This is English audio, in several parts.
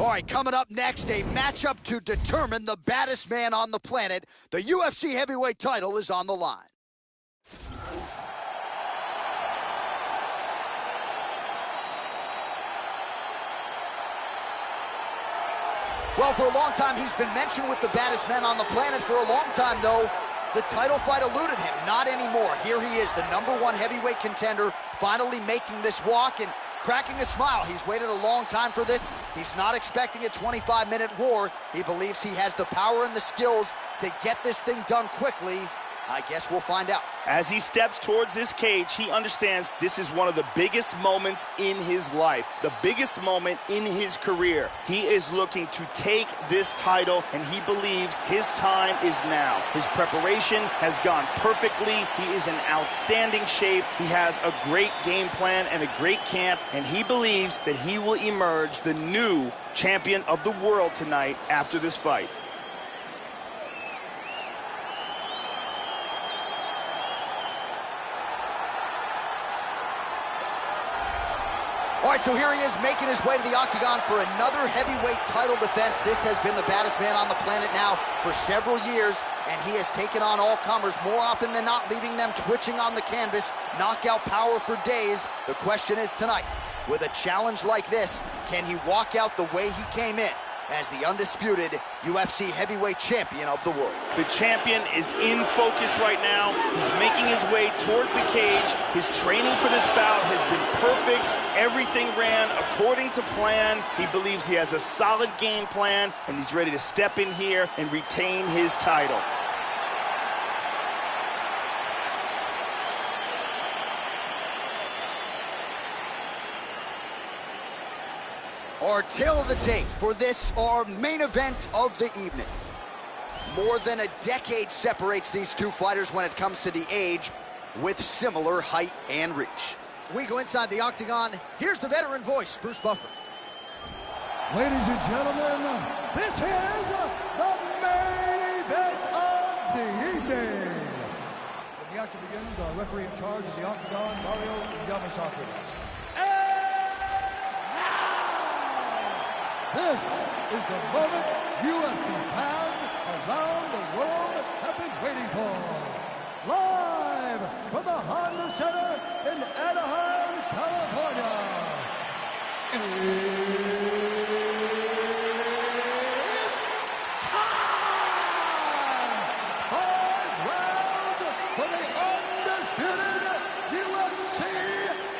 All right, coming up next, a matchup to determine the baddest man on the planet. The UFC heavyweight title is on the line. Well, for a long time, he's been mentioned with the baddest men on the planet. For a long time, though, the title fight eluded him. Not anymore. Here he is, the #1 heavyweight contender, finally making this walk and cracking a smile. He's waited a long time for this. He's not expecting a 25-minute war. He believes he has the power and the skills to get this thing done quickly. I guess we'll find out. As he steps towards this cage, he understands this is one of the biggest moments in his life, the biggest moment in his career. He is looking to take this title, and he believes his time is now. His preparation has gone perfectly. He is in outstanding shape. He has a great game plan and a great camp, and he believes that he will emerge the new champion of the world tonight after this fight. All right, so here he is making his way to the octagon for another heavyweight title defense. This has been the baddest man on the planet now for several years, and he has taken on all comers more often than not, leaving them twitching on the canvas. Knockout power for days. The question is tonight, with a challenge like this, can he walk out the way he came in as the undisputed UFC heavyweight champion of the world? The champion is in focus right now. He's making his way towards the cage. His training for this bout has been perfect. Everything ran according to plan. He believes he has a solid game plan, and he's ready to step in here and retain his title. Our tale of the tape for this, our main event of the evening. More than a decade separates these two fighters when it comes to the age, with similar height and reach. We go inside the octagon. Here's the veteran voice, Bruce Buffer. Ladies and gentlemen, this is the main event of the evening. When the action begins, our referee in charge of the octagon, Mario Yamasaki. This is the moment UFC fans around the world have been waiting for. Live from the Honda Center in Anaheim, California. It's time! 5 rounds for the undisputed UFC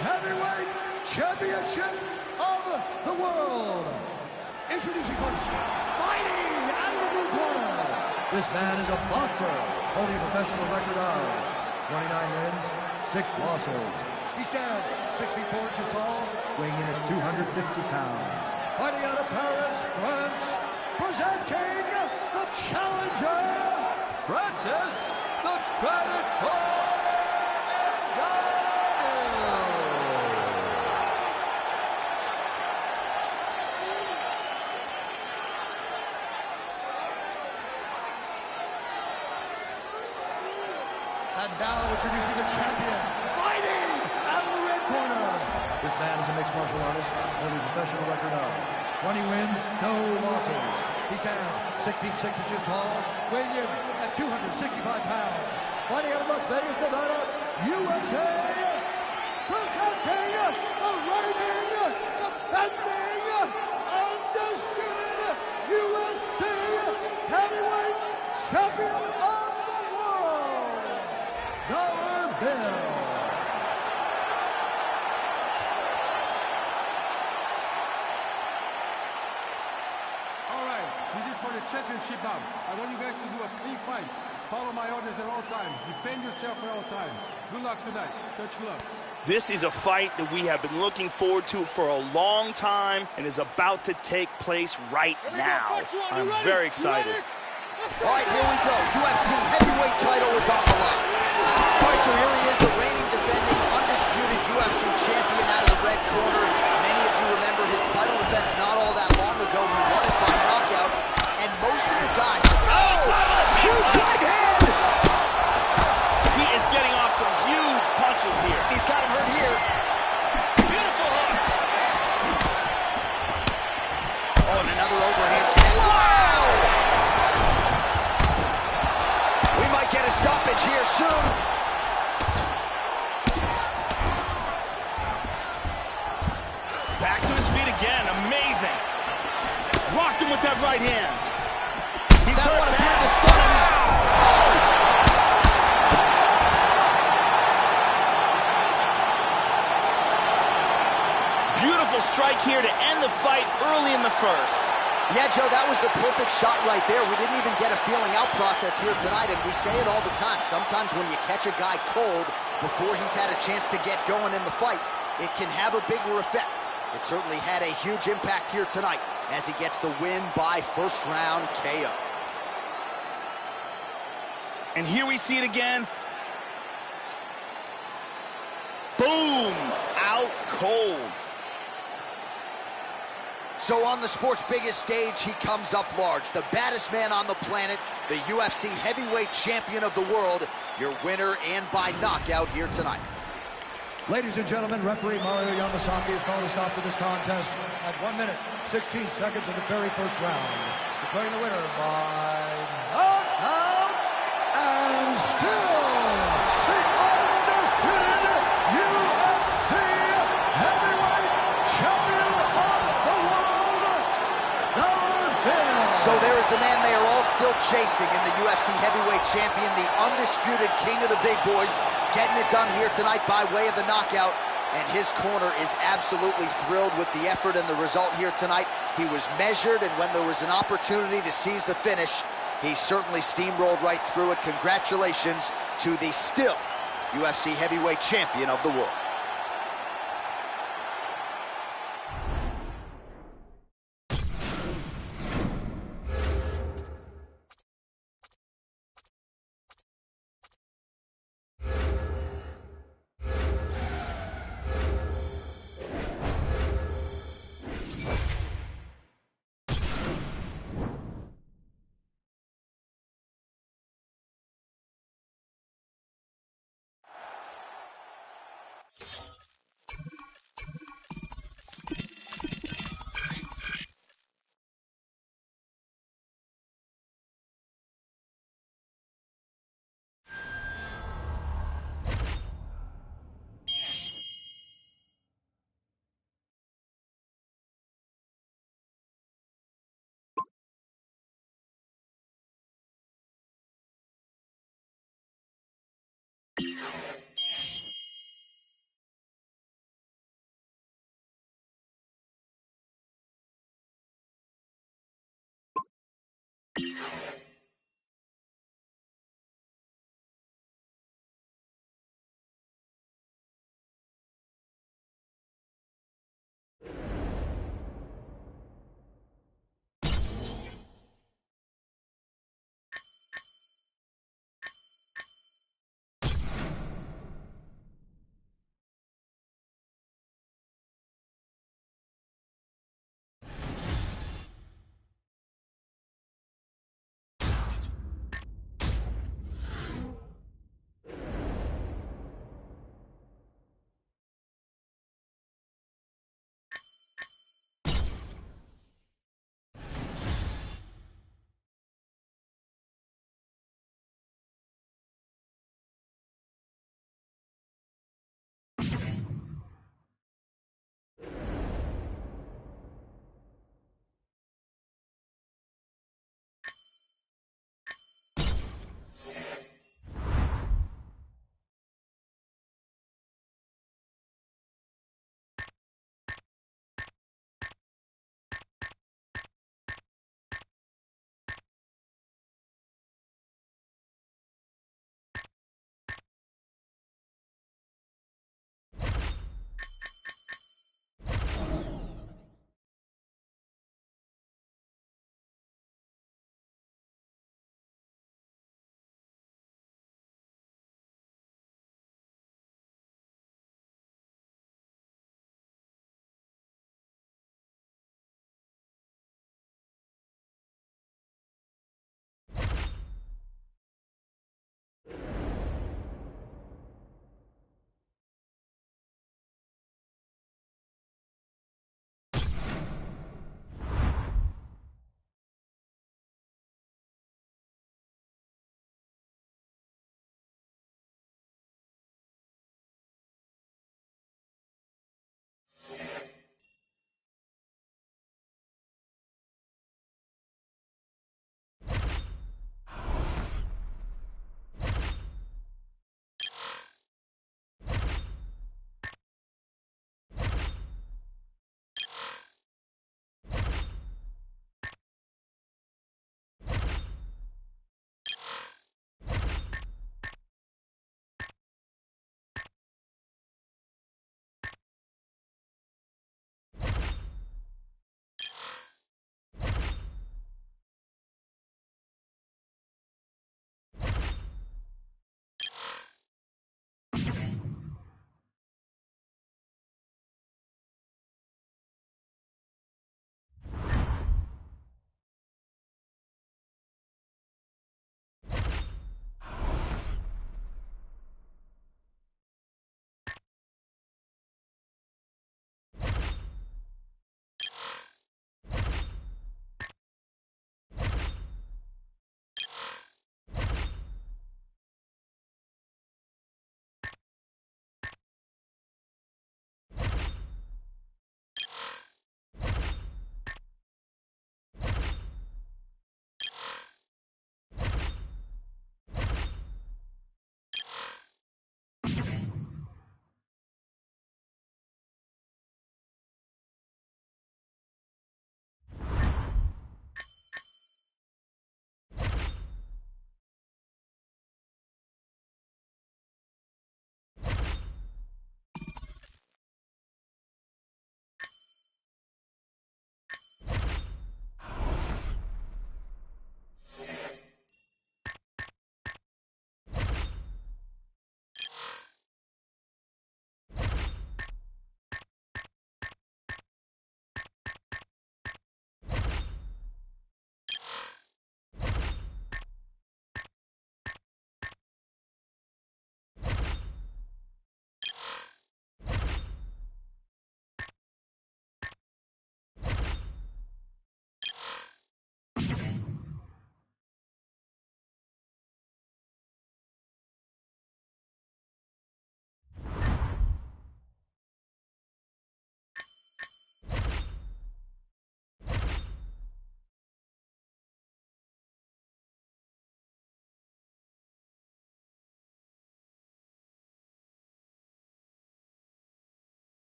Heavyweight Championship of the world. Introducing first, fighting out of the blue corner. This man is a boxer, holding a professional record of 29 wins, 6 losses. He stands 6 feet 4 inches tall, weighing in at 250 pounds. Fighting out of Paris, France, presenting the challenger, Francis the Predator Nganou. And now introducing the champion, fighting out of the red corner. This man is a mixed martial artist, holding a professional record of 20 wins, no losses. He stands 6 feet 6 inches tall, weighing in at 265 pounds. Fighting out of Las Vegas, Nevada, USA, presenting the reigning, defending, undisputed UFC heavyweight champion of the world, Dollar Bill. All right, this is for the championship bout. I want you guys to do a clean fight. Follow my orders at all times. Defend yourself at all times. Good luck tonight. Touch gloves. This is a fight that we have been looking forward to for a long time and is about to take place right now. I'm very excited. All right, here we go. UFC heavyweight title is on the line. All right, so here he is, the reigning, defending, undisputed UFC champion out of the red corner. Many of you remember his title defense not all that long ago. He won it by knockout, and most of the guys... Oh! Huge right hand! He is getting off some huge punches here. He's got him hurt here. Beautiful hook. Oh, and a damage here soon. Back to his feet again. Amazing. Rocked him with that right hand. He's That hurt one appeared bad. to stun him. Beautiful strike here to end the fight early in the first. Yeah, Joe, that was the perfect shot right there. We didn't even get a feeling out process here tonight, and we say it all the time. Sometimes when you catch a guy cold before he's had a chance to get going in the fight, it can have a bigger effect. It certainly had a huge impact here tonight as he gets the win by first round KO. And here we see it again. Boom! Out cold. So on the sport's biggest stage, he comes up large. The baddest man on the planet, the UFC heavyweight champion of the world, your winner and by knockout here tonight. Ladies and gentlemen, referee Mario Yamasaki has called a stop to this contest at 1 minute, 16 seconds of the very first round. Declaring the winner by knockout and still the undisputed UFC heavyweight champion of the world, So there is the man they are all still chasing in the UFC heavyweight champion, the undisputed king of the big boys, getting it done here tonight by way of the knockout. And his corner is absolutely thrilled with the effort and the result here tonight. He was measured, and when there was an opportunity to seize the finish, he certainly steamrolled right through it. Congratulations to the still UFC heavyweight champion of the world.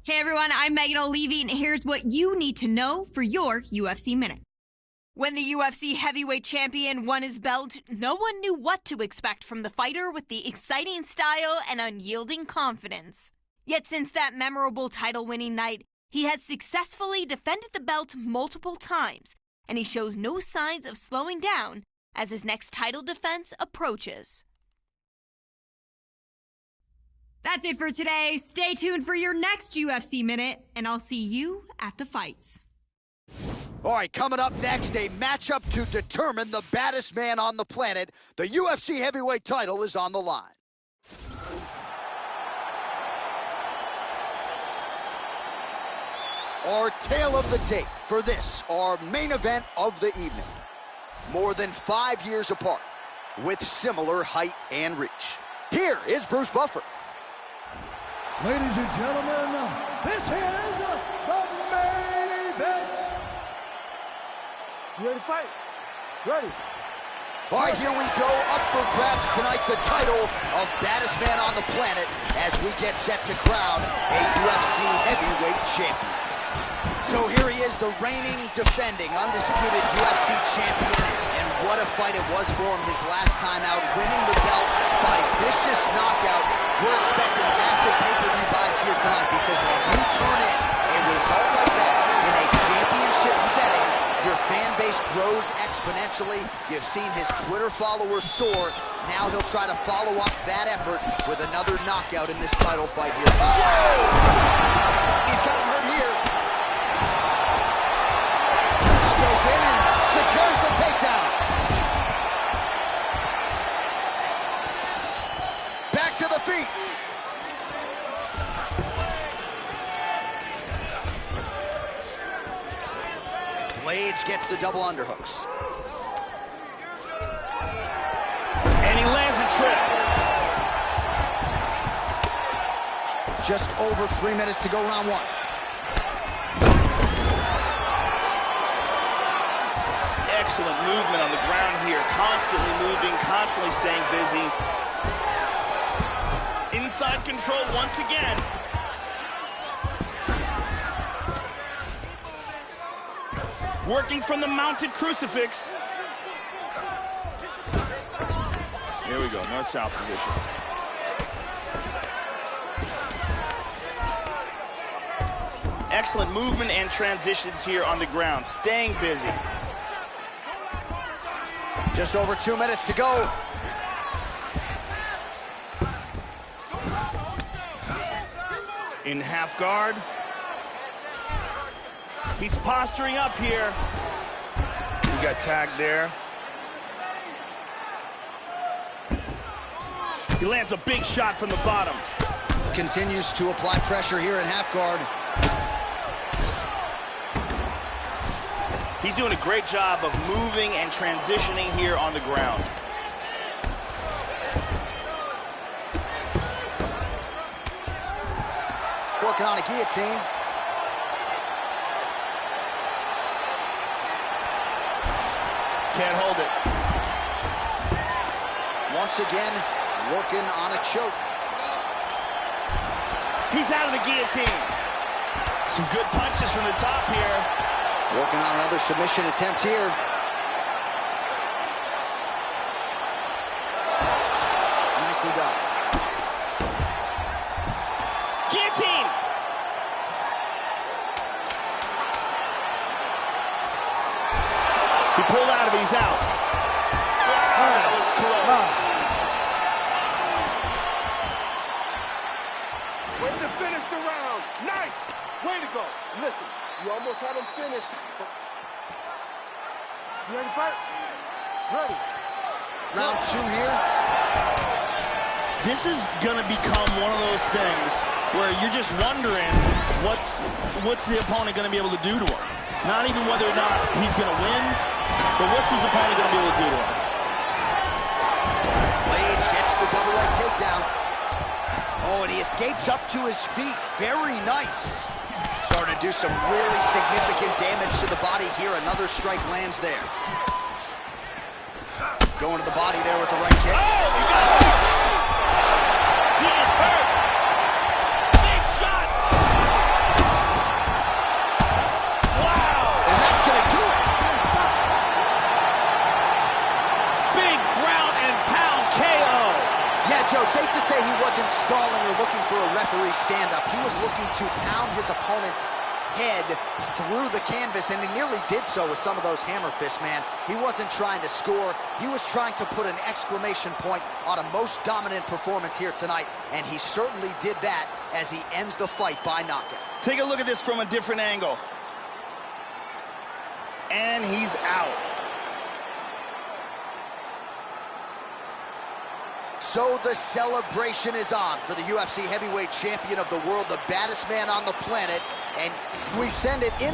Hey everyone, I'm Megan O'Leary, and here's what you need to know for your UFC Minute. When the UFC heavyweight champion won his belt, no one knew what to expect from the fighter with the exciting style and unyielding confidence. Yet since that memorable title-winning night, he has successfully defended the belt multiple times, and he shows no signs of slowing down as his next title defense approaches. That's it for today. Stay tuned for your next UFC Minute, and I'll see you at the fights. All right, coming up next, a matchup to determine the baddest man on the planet. The UFC heavyweight title is on the line. Our tale of the tape for this, our main event of the evening. More than 5 years apart, with similar height and reach. Here is Bruce Buffer. Ladies and gentlemen, this is the main event. You ready to fight? Ready. All right, here we go. Up for grabs tonight, the title of baddest man on the planet as we get set to crown a UFC heavyweight champion. So here he is, the reigning, defending, undisputed UFC champion. And what a fight it was for him his last time out, winning the belt by vicious knockout. We're expecting massive pay-per-view buys here tonight because when you turn in a result like that in a championship setting, your fan base grows exponentially. You've seen his Twitter followers soar. Now he'll try to follow up that effort with another knockout in this title fight here tonight. Whoa! He's got him hurt here. Now goes in and secures the takedown. Back to the feet. Blades gets the double underhooks. And he lands a trip. Just over 3 minutes to go, round one. Excellent movement on the ground here. Constantly moving, constantly staying busy. Inside control once again. Working from the mounted crucifix. Here we go, north-south position. Excellent movement and transitions here on the ground. Staying busy. Just over 2 minutes to go. In half guard. He's posturing up here. He got tagged there. He lands a big shot from the bottom. Continues to apply pressure here in half guard. He's doing a great job of moving and transitioning here on the ground. Working on a guillotine. Can't hold it. Once again, working on a choke. He's out of the guillotine. Some good punches from the top here. Working on another submission attempt here. Nicely done. Guillotine. He pulled out of it. He's out. That was close. Way to finish the round. Nice. Way to go. Listen, you almost had him finished. You ready to fight? Ready. Round two here. This is going to become one of those things where you're just wondering what's the opponent going to be able to do to him. Not even whether or not he's going to win, but what's his opponent going to be able to do to him? Blades gets the double leg takedown. Oh, and he escapes up to his feet. Very nice. Starting to do some really significant damage to the body here. Another strike lands there. Going to the body there with the right kick. Oh, he got hurt. He is hurt. Big shots. say he wasn't stalling or looking for a referee stand-up. He was looking to pound his opponent's head through the canvas, and he nearly did so with some of those hammer fists, man. He wasn't trying to score. He was trying to put an exclamation point on a most dominant performance here tonight, and he certainly did that as he ends the fight by knockout. Take a look at this from a different angle. And he's out. So the celebration is on for the UFC heavyweight champion of the world, the baddest man on the planet, and we send it in.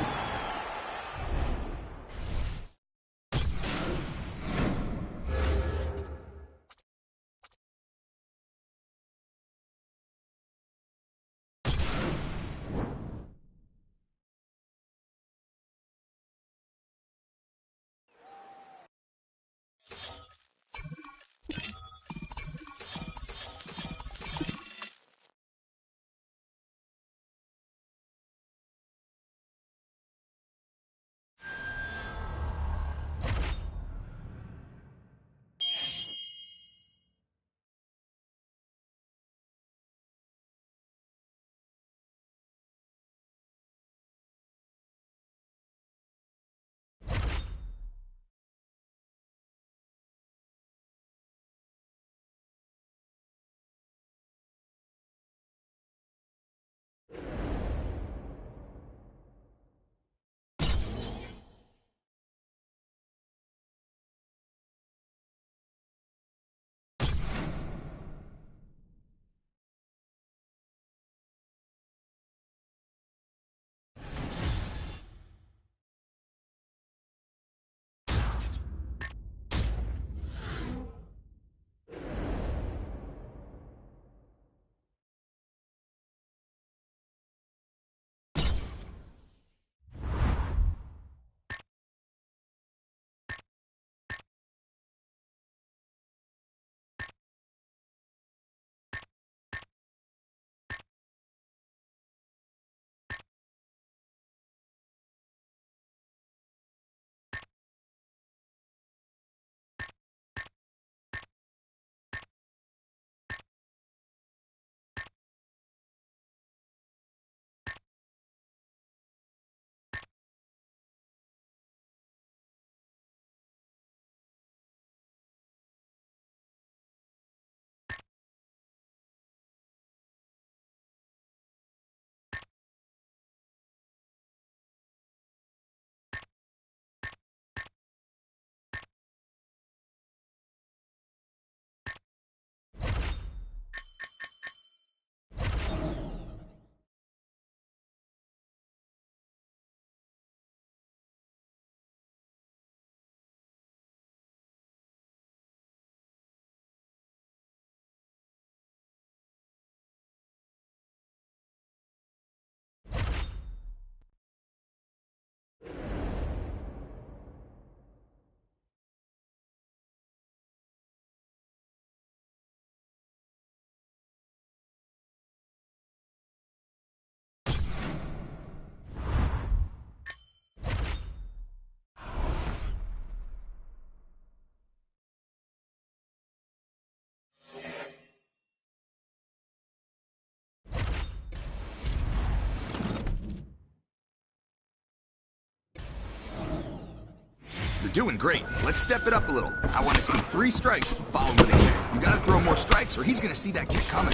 You're doing great. Let's step it up a little. I want to see 3 strikes followed with a kick. You gotta throw more strikes or he's gonna see that kick coming.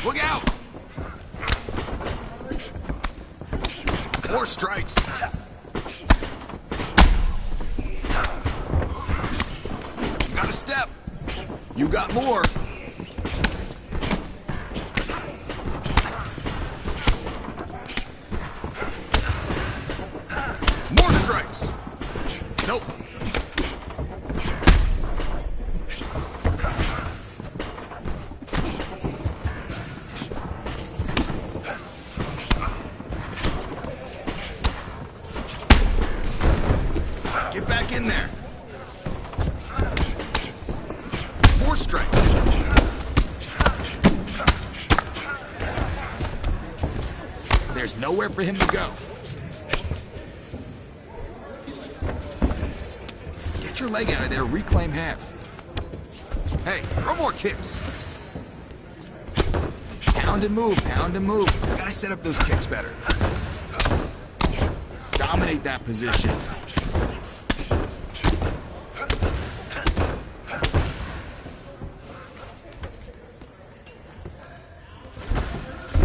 Look out! More strikes. You got a step. You got more. More strikes. Nope. Get back in there. More strikes. There's nowhere for him to go. your leg out of there, reclaim half. Hey, throw more kicks. Pound and move, pound and move. You gotta set up those kicks better. Dominate that position.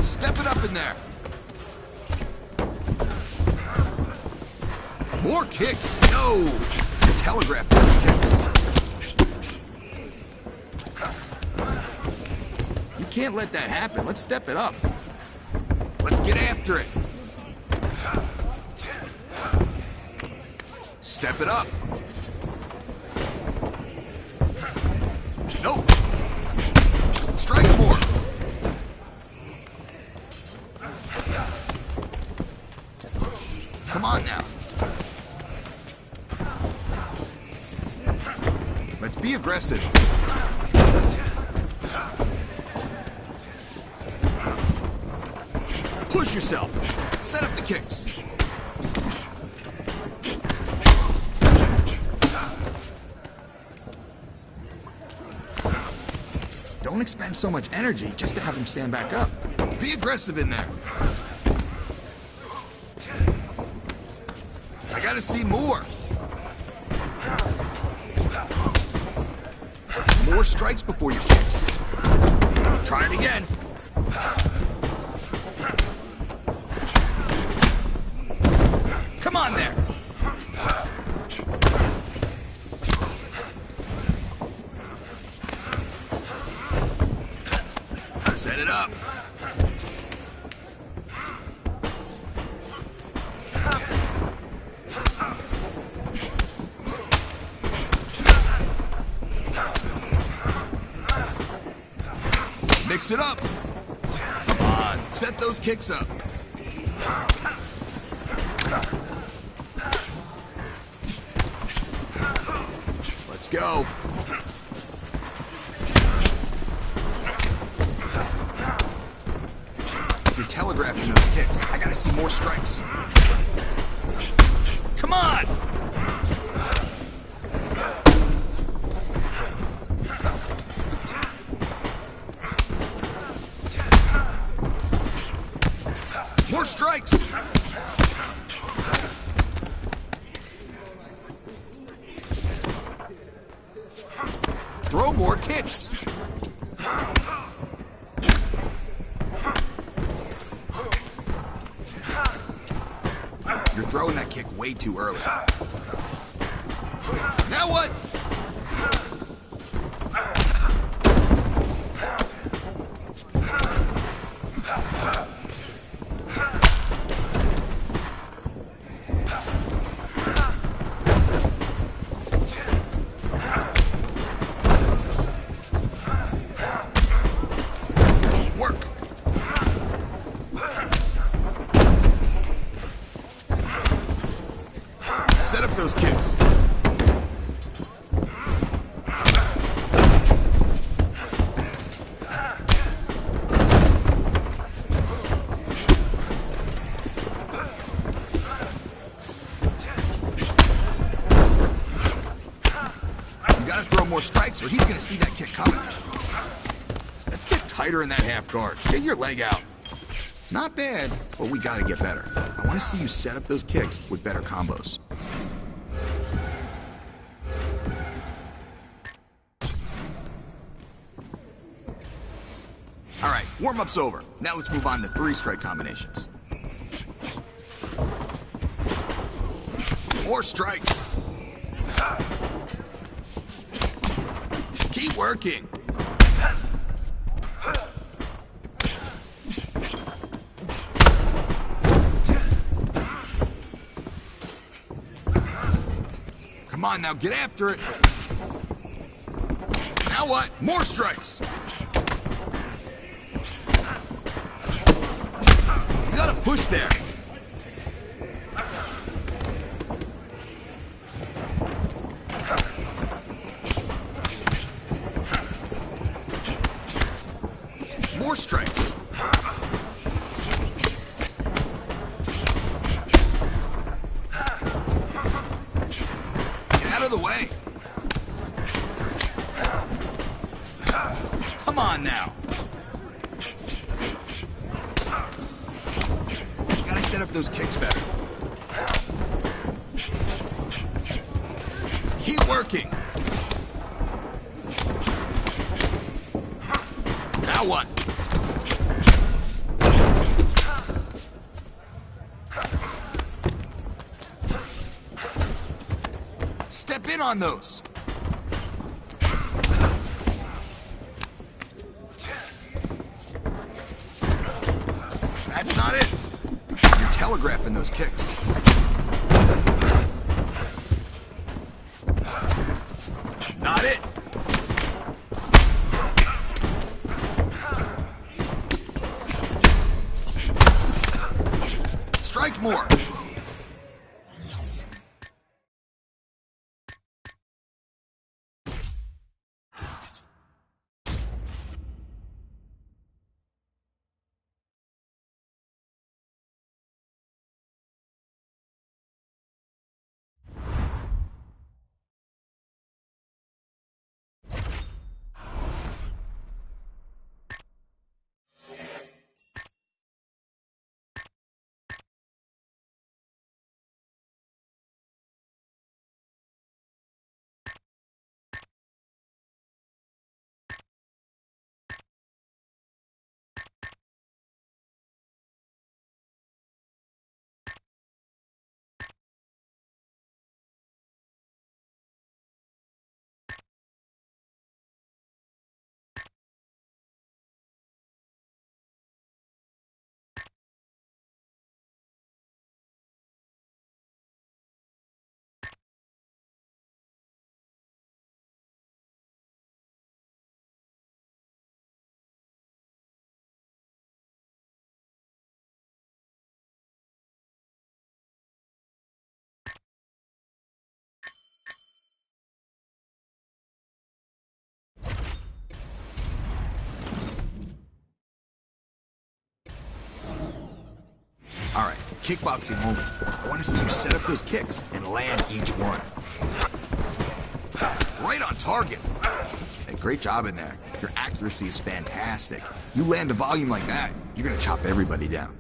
Step it up in there. More kicks. No. You're telegraphing those kicks. You can't let that happen. Let's step it up. Let's get after it. Step it up. Nope. Strike more. Come on now. Let's be aggressive. Push yourself. Set up the kicks. Don't expend so much energy just to have him stand back up. Be aggressive in there. I gotta see more. More strikes before your kicks. Try it again. Come on there. Set it up. Mix it up. Come on, set those kicks up. Let's go. You're telegraphing those kicks. I gotta see more strikes. Come on! More strikes! Throw more kicks! You're throwing that kick way too early. Now what? Set up those kicks. You gotta throw more strikes or he's gonna see that kick coming. Let's get tighter in that half guard. Get your leg out. Not bad, but we gotta get better. I wanna see you set up those kicks with better combos. All right, warm-up's over. Now let's move on to 3-strike combinations. More strikes. Keep working. Come on now, get after it. Now what? More strikes. You gotta push there. More strikes. Get out of the way. set up those kicks better. Keep working. Now what? Step in on those. That's not it. You're telegraphing those kicks. Not it. Strike more. All right, kickboxing only. I want to see you set up those kicks and land each one. Right on target. Hey, great job in there. Your accuracy is fantastic. You land a volume like that, you're gonna chop everybody down.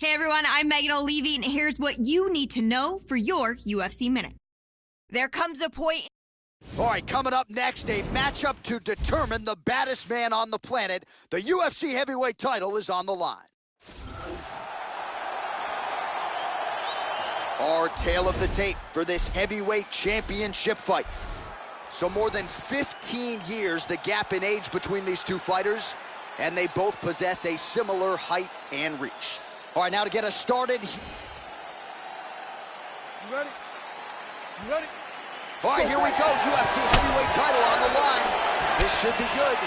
Hey everyone, I'm Megan O'Leary, and here's what you need to know for your UFC Minute. There comes a point... All right, coming up next, a matchup to determine the baddest man on the planet. The UFC heavyweight title is on the line. Our tale of the tape for this heavyweight championship fight. So more than 15 years, the gap in age between these two fighters, and they both possess a similar height and reach. All right, now to get us started. You ready? You ready? All right, here we go. UFC heavyweight title on the line. This should be good.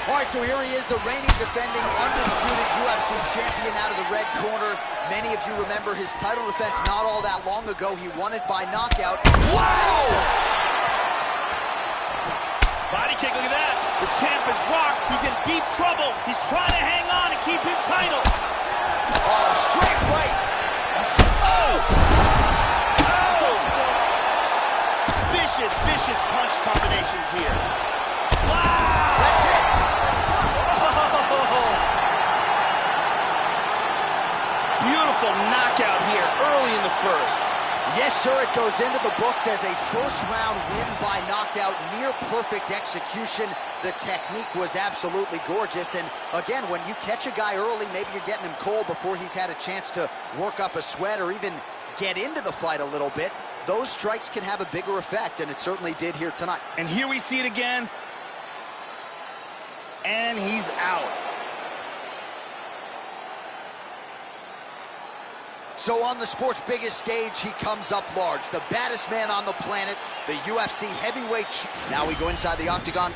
All right, so here he is, the reigning, defending, undisputed UFC champion out of the red corner. Many of you remember his title defense not all that long ago. He won it by knockout. Wow! Body kick, look at that. The champ is rocked. He's in deep trouble. He's trying to hang on and keep his title. Oh, straight right. Oh! Vicious punch combinations here. Wow! That's it. Oh! Beautiful knockout here early in the first. Yes, sir, it goes into the books as a first-round win by knockout, near-perfect execution. The technique was absolutely gorgeous, and again, when you catch a guy early, maybe you're getting him cold before he's had a chance to work up a sweat or even get into the fight a little bit. Those strikes can have a bigger effect, and it certainly did here tonight. And here we see it again. And he's out. So on the sport's biggest stage, he comes up large. The baddest man on the planet, the UFC heavyweight. Now we go inside the octagon.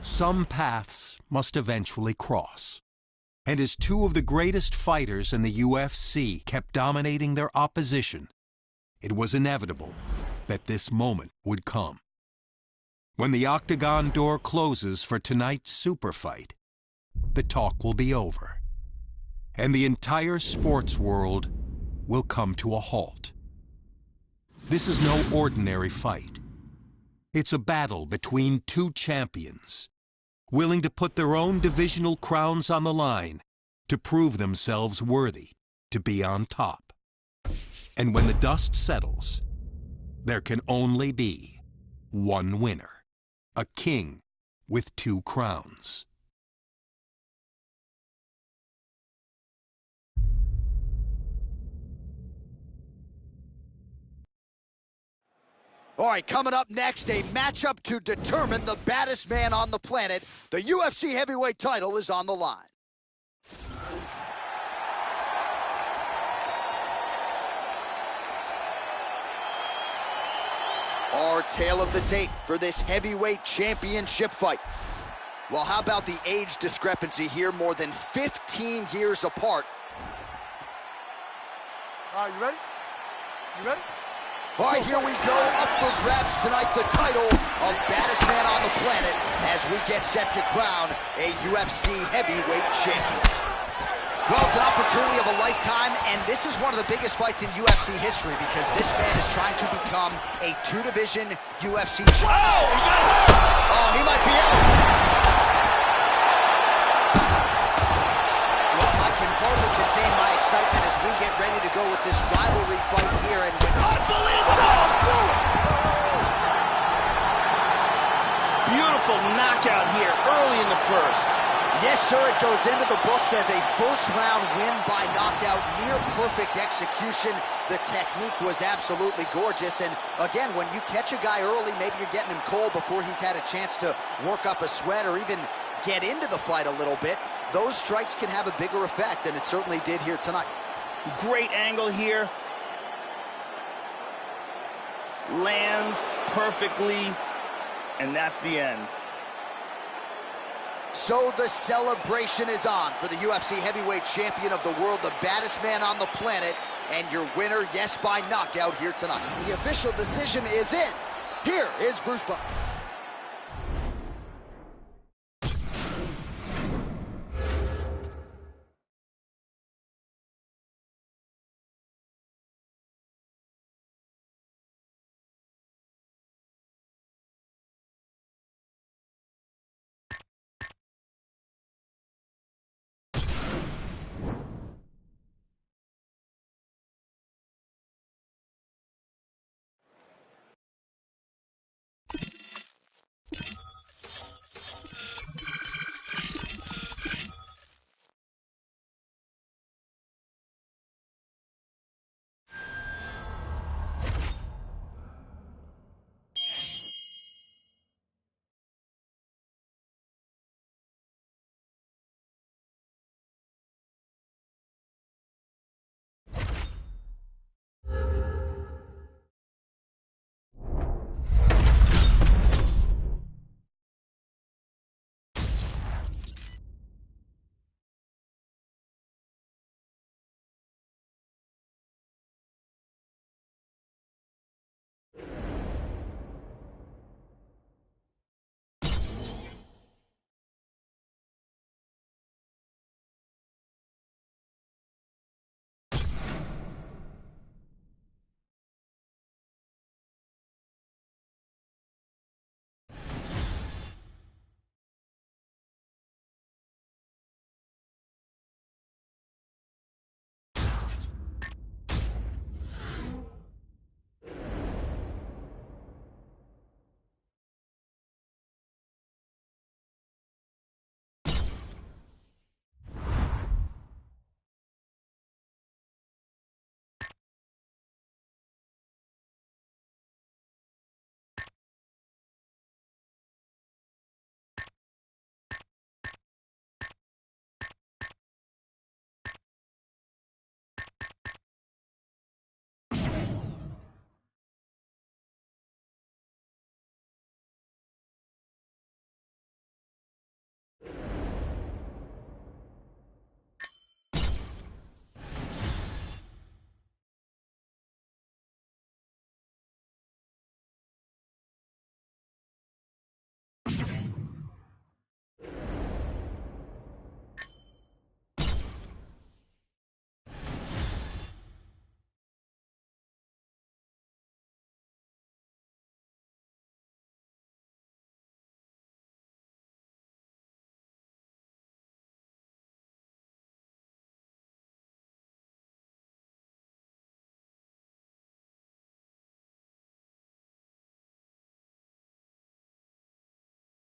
Some paths must eventually cross. And as two of the greatest fighters in the UFC kept dominating their opposition, it was inevitable that this moment would come. When the octagon door closes for tonight's super fight, the talk will be over. And the entire sports world will come to a halt. This is no ordinary fight. It's a battle between two champions, willing to put their own divisional crowns on the line to prove themselves worthy to be on top. And when the dust settles, there can only be one winner, a king with two crowns. All right, coming up next, a matchup to determine the baddest man on the planet. The UFC heavyweight title is on the line. Our tale of the tape for this heavyweight championship fight. Well, how about the age discrepancy here? More than 15 years apart. All right, you ready? You ready? All right, here we go, up for grabs tonight, the title of baddest man on the planet as we get set to crown a UFC heavyweight champion. Well, it's an opportunity of a lifetime, and this is one of the biggest fights in UFC history because this man is trying to become a two-division UFC champion. Whoa! Oh, he might be out. Well, I can hardly contain my excitement as we get ready to go with this rivalry fight here, and when Beautiful knockout here early in the first. Yes, sir, it goes into the books as a first-round win by knockout, near-perfect execution. The technique was absolutely gorgeous, and again, when you catch a guy early, maybe you're getting him cold before he's had a chance to work up a sweat or even get into the fight a little bit. Those strikes can have a bigger effect, and it certainly did here tonight. Great angle here. Lands perfectly, and that's the end. So the celebration is on for the UFC heavyweight champion of the world, the baddest man on the planet, and your winner, yes, by knockout here tonight. The official decision is in. Here is Bruce Buffer.